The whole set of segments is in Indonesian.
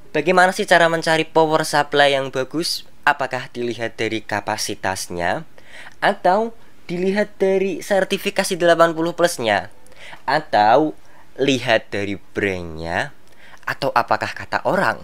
Bagaimana sih cara mencari power supply yang bagus? Apakah dilihat dari kapasitasnya atau dilihat dari sertifikasi 80 plusnya? Atau lihat dari brandnya? Atau apakah kata orang?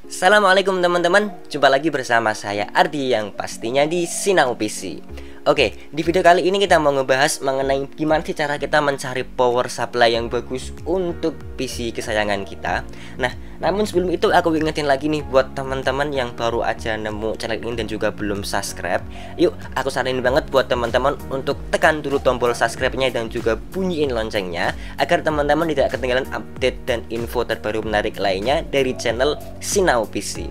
Assalamualaikum teman-teman, jumpa lagi bersama saya Ardi yang pastinya di Sinau PC. Oke, di video kali ini kita mau ngebahas mengenai gimana sih cara kita mencari power supply yang bagus untuk PC kesayangan kita. Nah, namun sebelum itu aku ingetin lagi nih buat teman-teman yang baru aja nemu channel ini dan juga belum subscribe. Yuk, aku saranin banget buat teman-teman untuk tekan dulu tombol subscribe-nya dan juga bunyiin loncengnya agar teman-teman tidak ketinggalan update dan info terbaru menarik lainnya dari channel Sinau PC.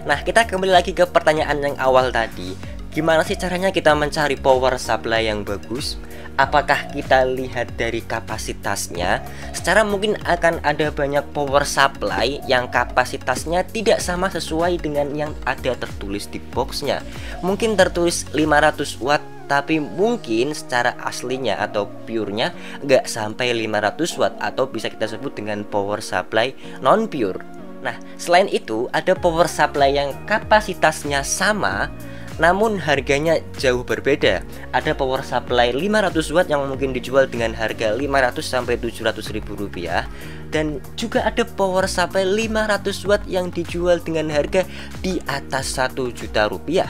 Nah, kita kembali lagi ke pertanyaan yang awal tadi. Gimana sih caranya kita mencari power supply yang bagus? Apakah kita lihat dari kapasitasnya? Secara mungkin akan ada banyak power supply yang kapasitasnya tidak sama sesuai dengan yang ada tertulis di boxnya. Mungkin tertulis 500 watt, tapi mungkin secara aslinya atau purenya nggak sampai 500 watt, atau bisa kita sebut dengan power supply non pure. Nah, selain itu ada power supply yang kapasitasnya sama namun harganya jauh berbeda. Ada power supply 500 watt yang mungkin dijual dengan harga 500 sampai 700 ribu rupiah, dan juga ada power supply 500 watt yang dijual dengan harga di atas 1 juta rupiah.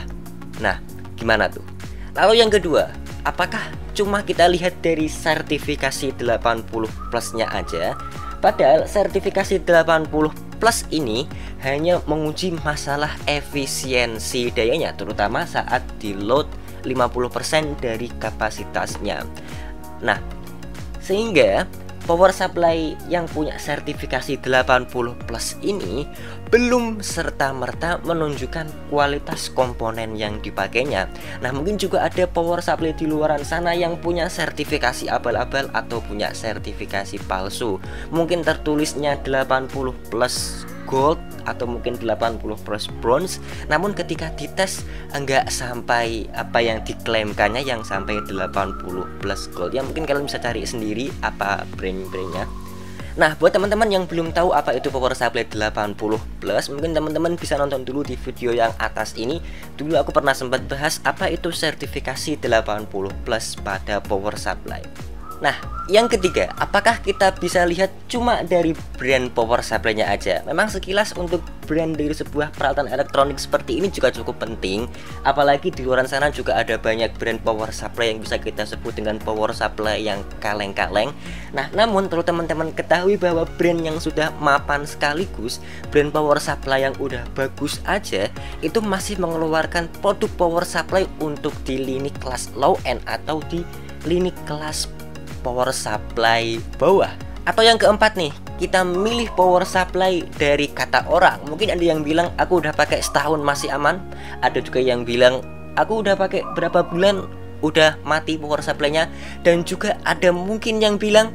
Nah, gimana tuh? Lalu yang kedua, apakah cuma kita lihat dari sertifikasi 80 plusnya aja? Padahal sertifikasi 80 plus ini hanya menguji masalah efisiensi dayanya, terutama saat di load 50% dari kapasitasnya. Nah, sehingga power supply yang punya sertifikasi 80 plus ini belum serta-merta menunjukkan kualitas komponen yang dipakainya. Nah, mungkin juga ada power supply di luaran sana yang punya sertifikasi abal-abal atau punya sertifikasi palsu. Mungkin tertulisnya 80 plus gold atau mungkin 80 plus bronze, namun ketika dites enggak sampai apa yang diklaimkannya, yang sampai 80 plus gold. Ya mungkin kalian bisa cari sendiri apa brand-brandnya. Nah, buat teman-teman yang belum tahu apa itu power supply 80 plus, mungkin teman-teman bisa nonton dulu di video yang atas ini. Dulu aku pernah sempat bahas apa itu sertifikasi 80 plus pada power supply. Nah, yang ketiga, apakah kita bisa lihat cuma dari brand power supply-nya aja? Memang sekilas untuk brand dari sebuah peralatan elektronik seperti ini juga cukup penting. Apalagi di luar sana juga ada banyak brand power supply yang bisa kita sebut dengan power supply yang kaleng-kaleng. Nah, namun perlu teman-teman ketahui bahwa brand yang sudah mapan sekaligus, brand power supply yang udah bagus aja, itu masih mengeluarkan produk power supply untuk di lini kelas low end atau di lini kelas power supply bawah. Atau yang keempat nih, kita milih power supply dari kata orang. Mungkin ada yang bilang aku udah pakai setahun masih aman, ada juga yang bilang aku udah pakai berapa bulan udah mati power supply-nya, dan juga ada mungkin yang bilang.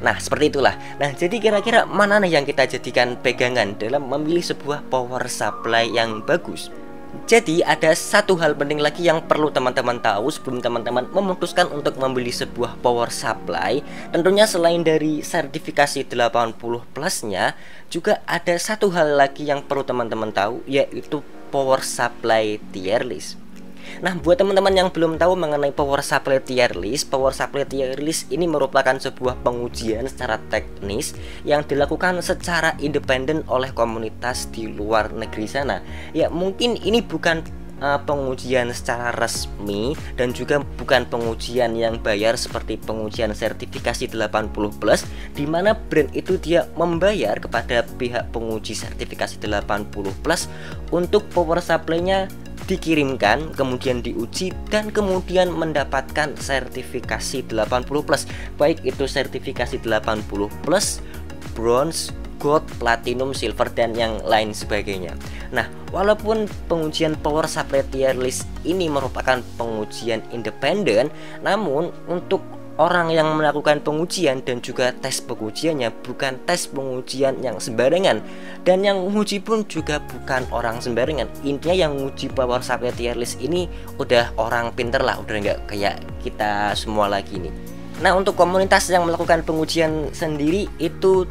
Nah, seperti itulah. Nah, jadi kira-kira mana nih yang kita jadikan pegangan dalam memilih sebuah power supply yang bagus? Jadi ada satu hal penting lagi yang perlu teman-teman tahu sebelum teman-teman memutuskan untuk membeli sebuah power supply. Tentunya selain dari sertifikasi 80 plusnya, juga ada satu hal lagi yang perlu teman-teman tahu, yaitu power supply tier list. Nah, buat teman-teman yang belum tahu mengenai power supply tier list ini merupakan sebuah pengujian secara teknis yang dilakukan secara independen oleh komunitas di luar negeri sana. Ya, mungkin ini bukan pengujian secara resmi dan juga bukan pengujian yang bayar seperti pengujian sertifikasi 80 plus, di mana brand itu dia membayar kepada pihak penguji sertifikasi 80 plus untuk power supply-nya dikirimkan, kemudian diuji, dan kemudian mendapatkan sertifikasi 80 plus, baik itu sertifikasi 80 plus, bronze, gold, platinum, silver, dan yang lain sebagainya. Nah, walaupun pengujian power supply tier list ini merupakan pengujian independen, namun untuk orang yang melakukan pengujian dan juga tes pengujiannya bukan tes pengujian yang sembarangan, dan yang menguji pun juga bukan orang sembarangan. Intinya yang menguji power supply tier list ini udah orang pinter lah, udah nggak kayak kita semua lagi nih. Nah, untuk komunitas yang melakukan pengujian sendiri itu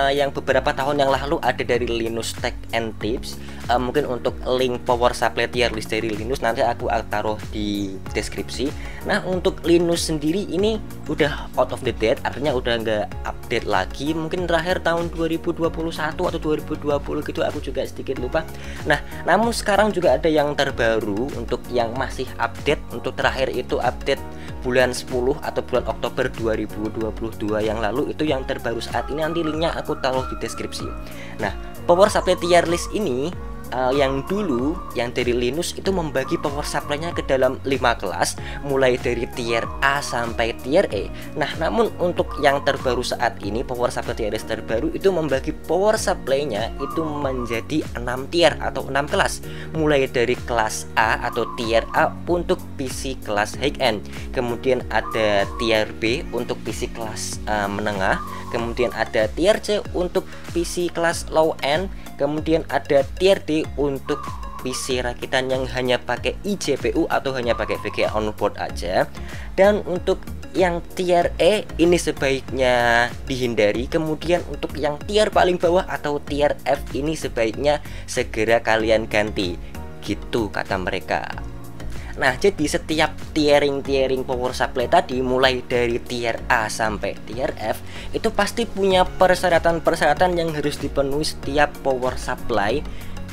yang beberapa tahun yang lalu ada dari Linus Tech and Tips. Mungkin untuk link power supply tier list dari Linus nanti aku taruh di deskripsi. Nah, untuk Linus sendiri ini udah out of the date, artinya udah nggak update lagi. Mungkin terakhir tahun 2021 atau 2020 gitu, aku juga sedikit lupa. Nah, namun sekarang juga ada yang terbaru untuk yang masih update. Untuk terakhir itu update bulan 10 atau bulan Oktober 2022 yang lalu, itu yang terbaru saat ini. Nanti linknya aku taruh di deskripsi. Nah, power supply tier list ini yang dulu yang dari Linus itu membagi power supply-nya ke dalam 5 kelas, mulai dari tier A sampai tier E. Nah, namun untuk yang terbaru saat ini, power supply tier list terbaru itu membagi power supply-nya itu menjadi 6 tier atau 6 kelas, mulai dari kelas A atau tier A untuk PC kelas high end, kemudian ada tier B untuk PC kelas menengah, kemudian ada tier C untuk PC kelas low end, kemudian ada tier D untuk PC rakitan yang hanya pakai eGPU atau hanya pakai VGA onboard aja. Dan untuk yang tier E ini sebaiknya dihindari. Kemudian untuk yang tier paling bawah atau tier F ini sebaiknya segera kalian ganti, gitu kata mereka. Nah, jadi setiap tiering power supply tadi, mulai dari tier A sampai tier F, itu pasti punya persyaratan-persyaratan yang harus dipenuhi setiap power supply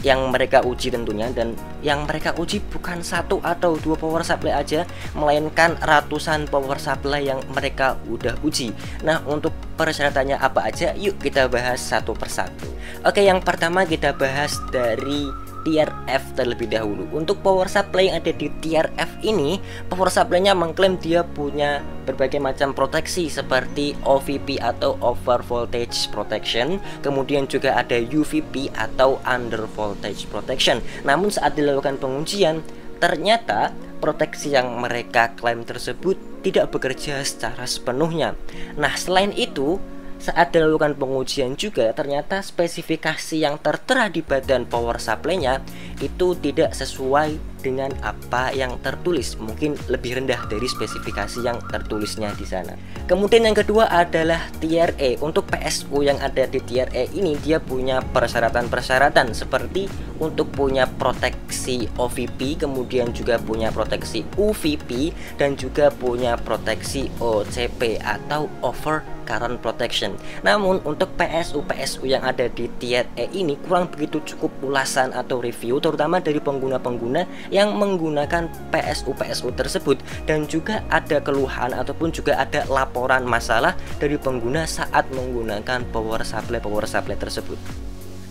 yang mereka uji tentunya. Dan yang mereka uji bukan 1 atau 2 power supply aja, melainkan ratusan power supply yang mereka udah uji. Nah, untuk persyaratannya apa aja, yuk kita bahas satu persatu. Oke, yang pertama kita bahas dari tier F terlebih dahulu. Untuk power supply yang ada di tier F ini, power supply-nya mengklaim dia punya berbagai macam proteksi seperti OVP atau over voltage protection, kemudian juga ada UVP atau under voltage protection. Namun saat dilakukan pengujian, ternyata proteksi yang mereka klaim tersebut tidak bekerja secara sepenuhnya. Nah, selain itu, saat dilakukan pengujian juga ternyata spesifikasi yang tertera di badan power supply-nya itu tidak sesuai dengan apa yang tertulis, mungkin lebih rendah dari spesifikasi yang tertulisnya di sana. Kemudian yang kedua adalah tier E. Untuk PSU yang ada di tier E ini dia punya persyaratan-persyaratan seperti untuk punya proteksi OVP, kemudian juga punya proteksi UVP, dan juga punya proteksi OCP atau over current protection. Namun untuk PSU yang ada di tier E ini kurang begitu cukup ulasan atau review, terutama dari pengguna-pengguna yang menggunakan PSU tersebut, dan juga ada keluhan ataupun juga ada laporan masalah dari pengguna saat menggunakan power supply tersebut.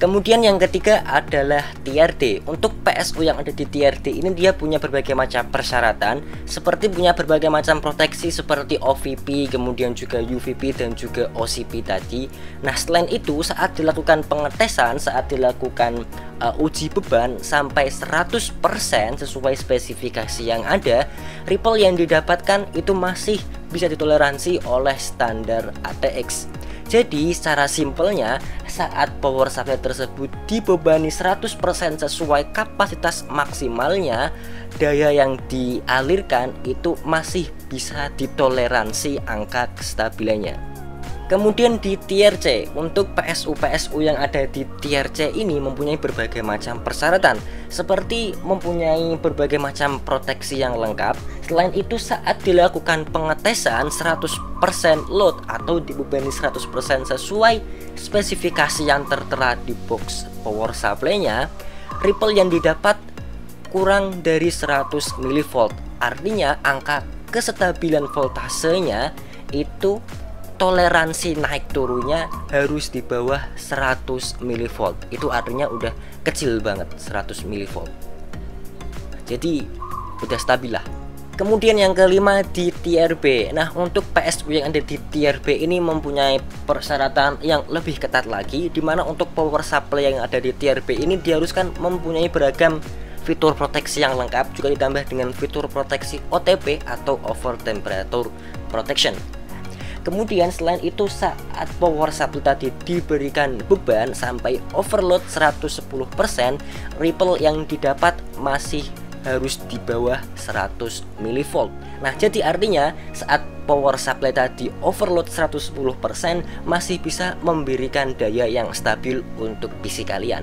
Kemudian yang ketiga adalah tier D. Untuk PSU yang ada di tier D ini dia punya berbagai macam persyaratan, seperti punya berbagai macam proteksi seperti OVP, kemudian juga UVP dan juga OCP tadi. Nah, selain itu saat dilakukan pengetesan, saat dilakukan uji beban sampai 100% sesuai spesifikasi yang ada, ripple yang didapatkan itu masih bisa ditoleransi oleh standar ATX. Jadi secara simpelnya, saat power supply tersebut dibebani 100% sesuai kapasitas maksimalnya, daya yang dialirkan itu masih bisa ditoleransi angka kestabilannya. Kemudian di tier C, untuk PSU yang ada di tier C ini mempunyai berbagai macam persyaratan, seperti mempunyai berbagai macam proteksi yang lengkap. Selain itu, saat dilakukan pengetesan 100% load atau dibebani 100% sesuai spesifikasi yang tertera di box power supply-nya, ripple yang didapat kurang dari 100 mV. Artinya angka kestabilan voltasenya itu toleransi naik turunnya harus di bawah 100 mV. Itu artinya udah kecil banget, 100 mV. Jadi udah stabil lah. Kemudian yang kelima di tier B. Nah, untuk PSU yang ada di tier B ini mempunyai persyaratan yang lebih ketat lagi, dimana untuk power supply yang ada di tier B ini diharuskan mempunyai beragam fitur proteksi yang lengkap, juga ditambah dengan fitur proteksi OTP atau Over Temperature Protection. Kemudian selain itu, saat power supply tadi diberikan beban sampai overload 110%, ripple yang didapat masih harus di bawah 100 mV. Nah, jadi artinya saat power supply tadi overload 110% masih bisa memberikan daya yang stabil untuk PC kalian.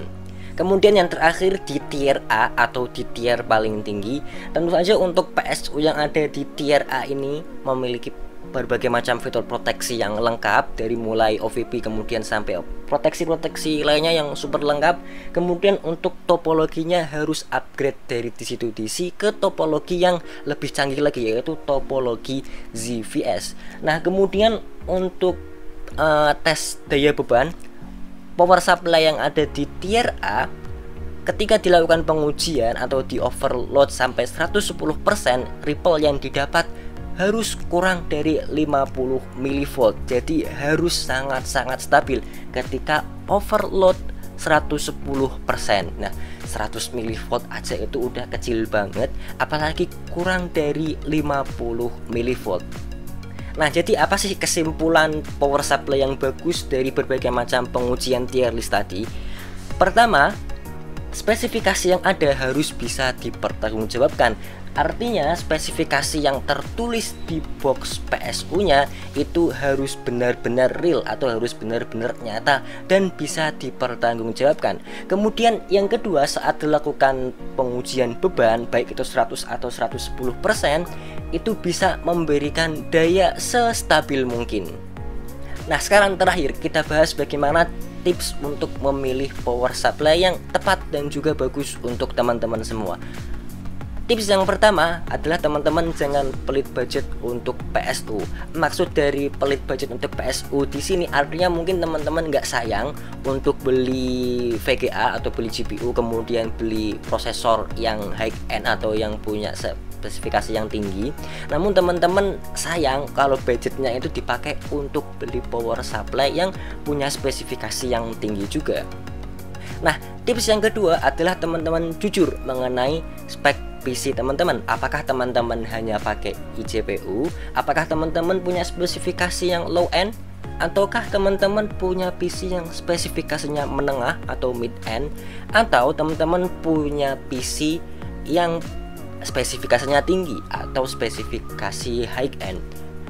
Kemudian yang terakhir di tier A atau di tier paling tinggi, tentu saja untuk PSU yang ada di tier A ini memiliki berbagai macam fitur proteksi yang lengkap, dari mulai OVP kemudian sampai proteksi-proteksi lainnya yang super lengkap. Kemudian untuk topologinya harus upgrade dari DC to DC ke topologi yang lebih canggih lagi, yaitu topologi ZVS. Nah, kemudian untuk tes daya beban power supply yang ada di tier A, ketika dilakukan pengujian atau di overload sampai 110%, ripple yang didapat harus kurang dari 50 mV. Jadi harus sangat-sangat stabil ketika overload 110%. Nah, 100 mV aja itu udah kecil banget, apalagi kurang dari 50 mV. Nah, jadi apa sih kesimpulan power supply yang bagus dari berbagai macam pengujian tier list tadi? Pertama, spesifikasi yang ada harus bisa dipertanggungjawabkan. Artinya spesifikasi yang tertulis di box PSU-nya itu harus benar-benar real atau harus benar-benar nyata dan bisa dipertanggungjawabkan. Kemudian yang kedua, saat dilakukan pengujian beban baik itu 100 atau 110%, itu bisa memberikan daya sestabil mungkin. Nah, sekarang terakhir kita bahas bagaimana tips untuk memilih power supply yang tepat dan juga bagus untuk teman-teman semua. Tips yang pertama adalah teman-teman jangan pelit budget untuk PSU. Maksud dari pelit budget untuk PSU di sini artinya mungkin teman-teman nggak sayang untuk beli VGA atau beli GPU kemudian beli prosesor yang high end atau yang punya spesifikasi yang tinggi. Namun teman-teman sayang kalau budgetnya itu dipakai untuk beli power supply yang punya spesifikasi yang tinggi juga. Nah, tips yang kedua adalah teman-teman jujur mengenai spek PC teman-teman. Apakah teman-teman hanya pakai eGPU? Apakah teman-teman punya spesifikasi yang low end? Ataukah teman-teman punya PC yang spesifikasinya menengah atau mid end? Atau teman-teman punya PC yang spesifikasinya tinggi atau spesifikasi high end?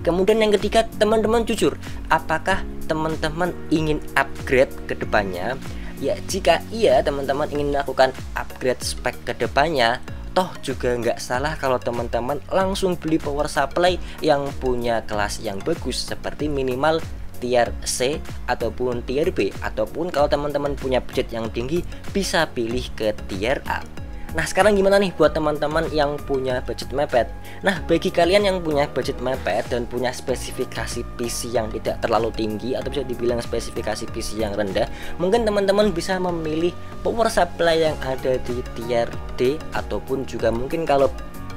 Kemudian yang ketiga, teman-teman jujur, apakah teman-teman ingin upgrade ke depannya? Ya, jika iya teman-teman ingin melakukan upgrade spek ke depannya, toh juga nggak salah kalau teman-teman langsung beli power supply yang punya kelas yang bagus seperti minimal tier C ataupun tier B, ataupun kalau teman-teman punya budget yang tinggi bisa pilih ke tier A. Nah, sekarang gimana nih buat teman-teman yang punya budget mepet? Nah, bagi kalian yang punya budget mepet dan punya spesifikasi PC yang tidak terlalu tinggi atau bisa dibilang spesifikasi PC yang rendah, mungkin teman-teman bisa memilih power supply yang ada di tier D, ataupun juga mungkin kalau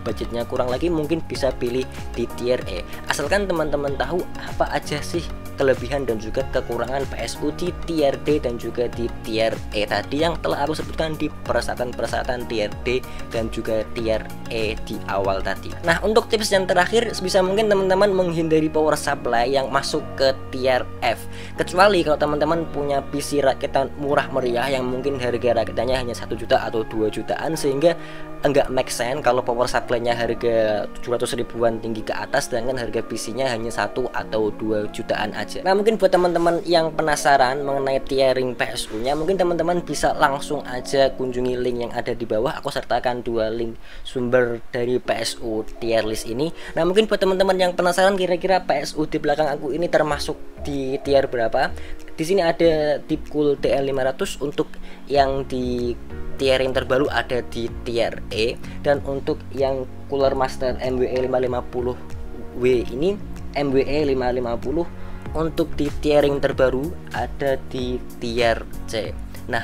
budgetnya kurang lagi mungkin bisa pilih di tier E. Asalkan teman-teman tahu apa aja sih kelebihan dan juga kekurangan PSU di tier D dan juga di tier E tadi yang telah aku sebutkan di persyaratan-persyaratan tier D dan juga tier E di awal tadi. Nah, untuk tips yang terakhir, sebisa mungkin teman-teman menghindari power supply yang masuk ke tier F, kecuali kalau teman-teman punya PC rakitan murah meriah yang mungkin harga rakitannya hanya 1 juta atau 2 jutaan, sehingga enggak make sense kalau power supply-nya harga 700 ribuan tinggi ke atas sedangkan harga PC-nya hanya 1 atau 2 jutaan aja. Nah, mungkin buat teman-teman yang penasaran mengenai tiering PSU-nya, mungkin teman-teman bisa langsung aja kunjungi link yang ada di bawah. Aku sertakan 2 link sumber dari PSU tier list ini. Nah, mungkin buat teman-teman yang penasaran kira-kira PSU di belakang aku ini termasuk di tier berapa? Di sini ada Deepcool DL500 untuk yang di tiering terbaru ada di tier E, dan untuk yang Cooler Master MWE 550W ini MWE 550 untuk di tiering terbaru ada di tier C. Nah,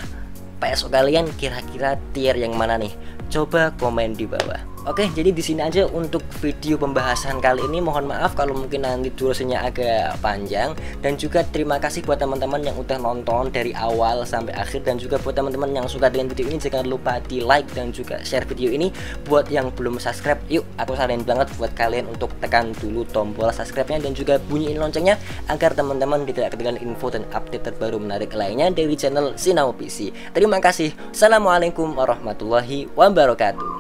PSU kalian kira-kira tier yang mana nih? Coba komen di bawah. Oke, jadi di sini aja untuk video pembahasan kali ini. Mohon maaf kalau mungkin nanti durasinya agak panjang, dan juga terima kasih buat teman-teman yang udah nonton dari awal sampai akhir, dan juga buat teman-teman yang suka dengan video ini jangan lupa di like dan juga share video ini. Buat yang belum subscribe, yuk aku saranin banget buat kalian untuk tekan dulu tombol subscribe-nya dan juga bunyiin loncengnya agar teman-teman tidak ketinggalan info dan update terbaru menarik lainnya dari channel Sinau PC. Terima kasih. Assalamualaikum warahmatullahi wabarakatuh.